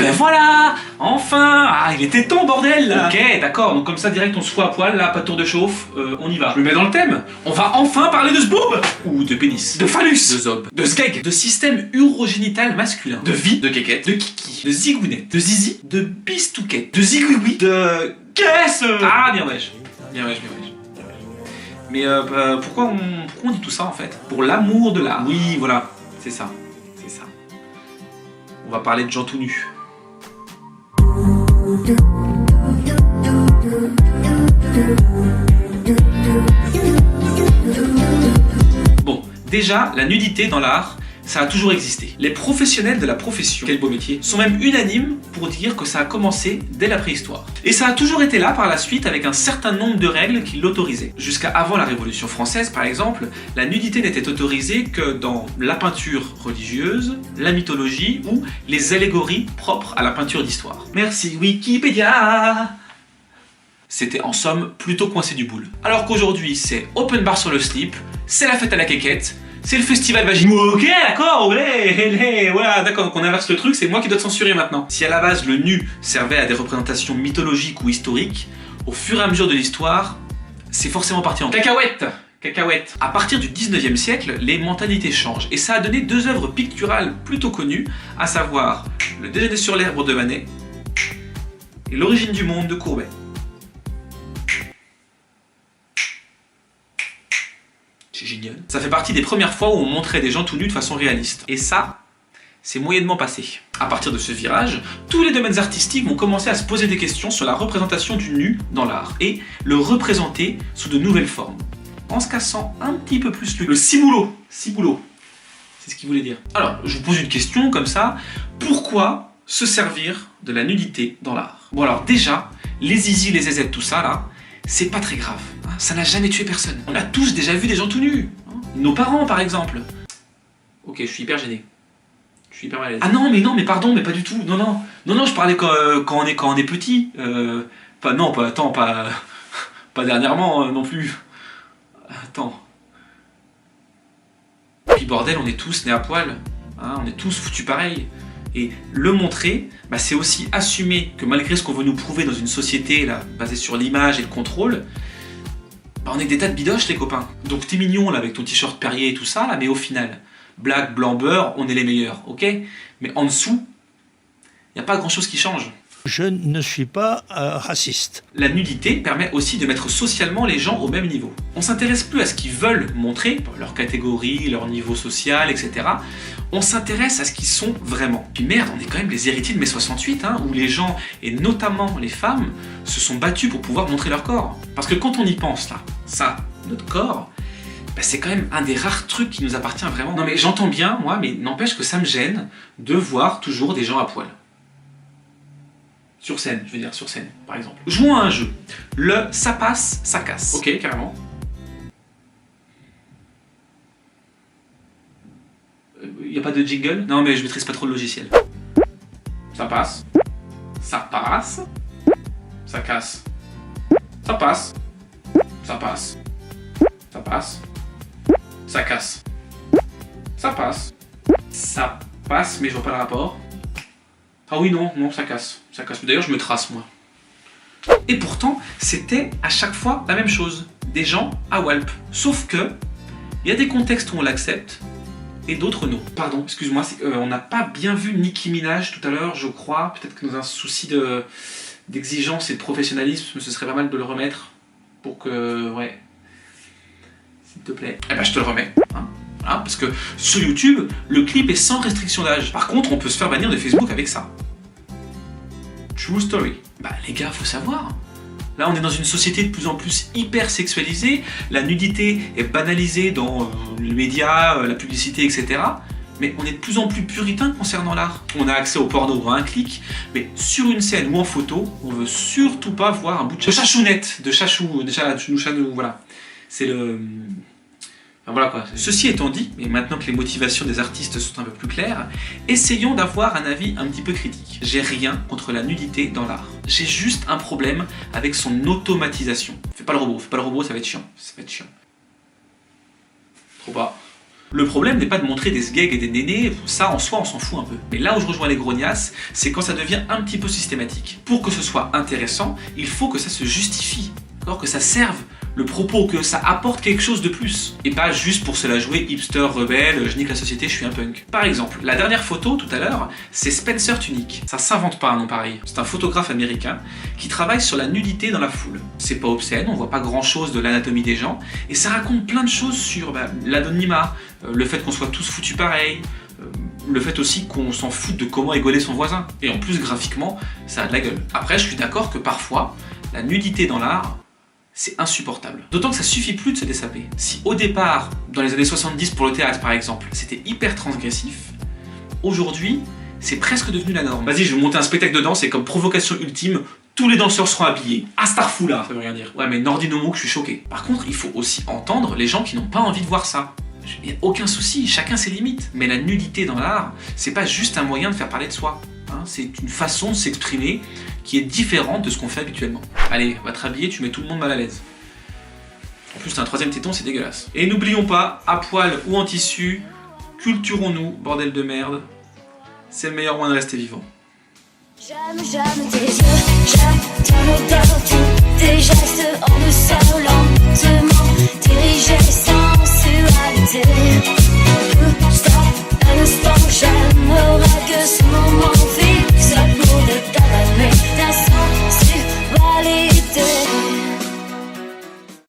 ben voilà, enfin. Ah, il était temps, bordel, là. Ok, d'accord, donc comme ça, direct, on se fout à poil, là, pas de tour de chauffe, on y va. Je me mets dans le thème. On va enfin parler de sboob, ou de pénis, de phallus, de zob, de sgeg, de système urogénital masculin, de vie, de kékette, de kiki, de zigounette, de zizi, de bistouquette, de zigouigoui, de... Qu'est-ce? Ah, bien wesh. Bien wesh, bien wesh. Mais pourquoi on dit tout ça, en fait? Pour l'amour de l'art. Oui, voilà, c'est ça. C'est ça. On va parler de gens tout nus. Bon, déjà, la nudité dans l'art, ça a toujours existé. Les professionnels de la profession, quel beau métier, sont même unanimes pour dire que ça a commencé dès la préhistoire. Et ça a toujours été là par la suite avec un certain nombre de règles qui l'autorisaient. Jusqu'à avant la Révolution française, par exemple, la nudité n'était autorisée que dans la peinture religieuse, la mythologie ou les allégories propres à la peinture d'histoire. Merci Wikipédia! C'était en somme plutôt coincé du boule. Alors qu'aujourd'hui, c'est open bar sur le slip, c'est la fête à la quéquette, c'est le festival vagin. Ok, d'accord, ouais, voilà, d'accord, donc on inverse le truc, c'est moi qui dois te censurer maintenant. Si à la base le nu servait à des représentations mythologiques ou historiques, au fur et à mesure de l'histoire, c'est forcément parti en cacahuète. Cacahuète. À partir du 19e siècle, les mentalités changent et ça a donné deux œuvres picturales plutôt connues, à savoir Le Déjeuner sur l'herbe de Manet et L'Origine du monde de Courbet. C'est génial. Ça fait partie des premières fois où on montrait des gens tout nus de façon réaliste. Et ça, c'est moyennement passé. À partir de ce virage, tous les domaines artistiques vont commencer à se poser des questions sur la représentation du nu dans l'art et le représenter sous de nouvelles formes, en se cassant un petit peu plus le ciboulot. Ciboulot, c'est ce qu'il voulait dire. Alors, je vous pose une question comme ça. Pourquoi se servir de la nudité dans l'art? Bon alors déjà, les zizi, les zézettes, tout ça là, c'est pas très grave. Ça n'a jamais tué personne. On a tous déjà vu des gens tout nus. Nos parents, par exemple. Ok, je suis hyper gêné. Je suis hyper mal à l'aise. Ah non, mais pardon, mais pas du tout. Non, je parlais quand on est petit. Pas dernièrement non plus. Attends. Puis bordel, on est tous nés à poil. Hein, on est tous foutus pareil. Et le montrer, bah, c'est aussi assumer que malgré ce qu'on veut nous prouver dans une société là, basée sur l'image et le contrôle, bah, on est des tas de bidoches les copains. Donc t'es mignon là avec ton t-shirt Perrier et tout ça là, mais au final, black, blanc, beurre, on est les meilleurs, ok? Mais en dessous, il n'y a pas grand chose qui change. Je ne suis pas raciste. La nudité permet aussi de mettre socialement les gens au même niveau. On s'intéresse plus à ce qu'ils veulent montrer, leur catégorie, leur niveau social, etc. On s'intéresse à ce qu'ils sont vraiment. Puis merde, on est quand même les héritiers de mai 68, hein, où les gens, et notamment les femmes, se sont battus pour pouvoir montrer leur corps. Parce que quand on y pense là, ça, notre corps, bah, c'est quand même un des rares trucs qui nous appartient vraiment. Non mais j'entends bien, moi, mais n'empêche que ça me gêne de voir toujours des gens à poil. Sur scène, je veux dire, sur scène, par exemple. Jouons à un jeu. Le ça passe, ça casse. Ok, carrément. Y a pas de jingle? Non, mais je maîtrise pas trop le logiciel. Ça passe. Ça passe. Ça casse. Ça passe. Ça passe. Ça passe. Ça casse. Ça passe. Ça passe, mais je vois pas le rapport. Ah oui, non, ça casse. Ça casse. D'ailleurs, je me trace, moi. Et pourtant, c'était à chaque fois la même chose. Des gens à Walp. Sauf que, il y a des contextes où on l'accepte, et d'autres non. Pardon, excuse-moi, on n'a pas bien vu Nicki Minaj tout à l'heure, je crois. Peut-être que dans un souci d'exigence et de professionnalisme, ce serait pas mal de le remettre. Pour que... ouais. S'il te plaît. Eh ben, je te le remets. Hein. Hein, parce que sur YouTube, le clip est sans restriction d'âge. Par contre, on peut se faire bannir de Facebook avec ça. True story. Bah les gars, faut savoir. Là, on est dans une société de plus en plus hyper sexualisée. La nudité est banalisée dans les médias, la publicité, etc. Mais on est de plus en plus puritain concernant l'art. On a accès au porno à un clic, mais sur une scène ou en photo, on veut surtout pas voir un bout de chachounette, de chachou, voilà. C'est le... Enfin, voilà quoi. Ceci étant dit, et maintenant que les motivations des artistes sont un peu plus claires, essayons d'avoir un avis un petit peu critique. J'ai rien contre la nudité dans l'art. J'ai juste un problème avec son automatisation. Fais pas le robot, ça va être chiant. Ça va être chiant. Trop bas. Le problème n'est pas de montrer des sgegs et des nénés, ça en soi on s'en fout un peu. Mais là où je rejoins les grognasses, c'est quand ça devient un petit peu systématique. Pour que ce soit intéressant, il faut que ça se justifie, que ça serve le propos, que ça apporte quelque chose de plus. Et pas juste pour se la jouer hipster, rebelle, je nique la société, je suis un punk. Par exemple, la dernière photo tout à l'heure, c'est Spencer Tunick. Ça s'invente pas un nom pareil. C'est un photographe américain qui travaille sur la nudité dans la foule. C'est pas obscène, on voit pas grand chose de l'anatomie des gens, et ça raconte plein de choses sur l'anonymat, le fait qu'on soit tous foutus pareil, le fait aussi qu'on s'en fout de comment égoler son voisin. Et en plus, graphiquement, ça a de la gueule. Après, je suis d'accord que parfois, la nudité dans l'art, c'est insupportable. D'autant que ça suffit plus de se dessaper. Si au départ, dans les années 70 pour le théâtre par exemple, c'était hyper transgressif, aujourd'hui, c'est presque devenu la norme. Vas-y, je vais monter un spectacle de danse et comme provocation ultime, tous les danseurs seront habillés. Astarfoula, ça veut rien dire. Ouais, mais Nordinomouk, je suis choqué. Par contre, il faut aussi entendre les gens qui n'ont pas envie de voir ça. Il n'y a aucun souci, chacun ses limites. Mais la nudité dans l'art, c'est pas juste un moyen de faire parler de soi. C'est une façon de s'exprimer qui est différente de ce qu'on fait habituellement. Allez, va te rhabiller, tu mets tout le monde mal à l'aise. En plus, t'as un troisième téton, c'est dégueulasse. Et n'oublions pas, à poil ou en tissu, culturons-nous, bordel de merde. C'est le meilleur moyen de rester vivant. J'aime tes yeux, j'aime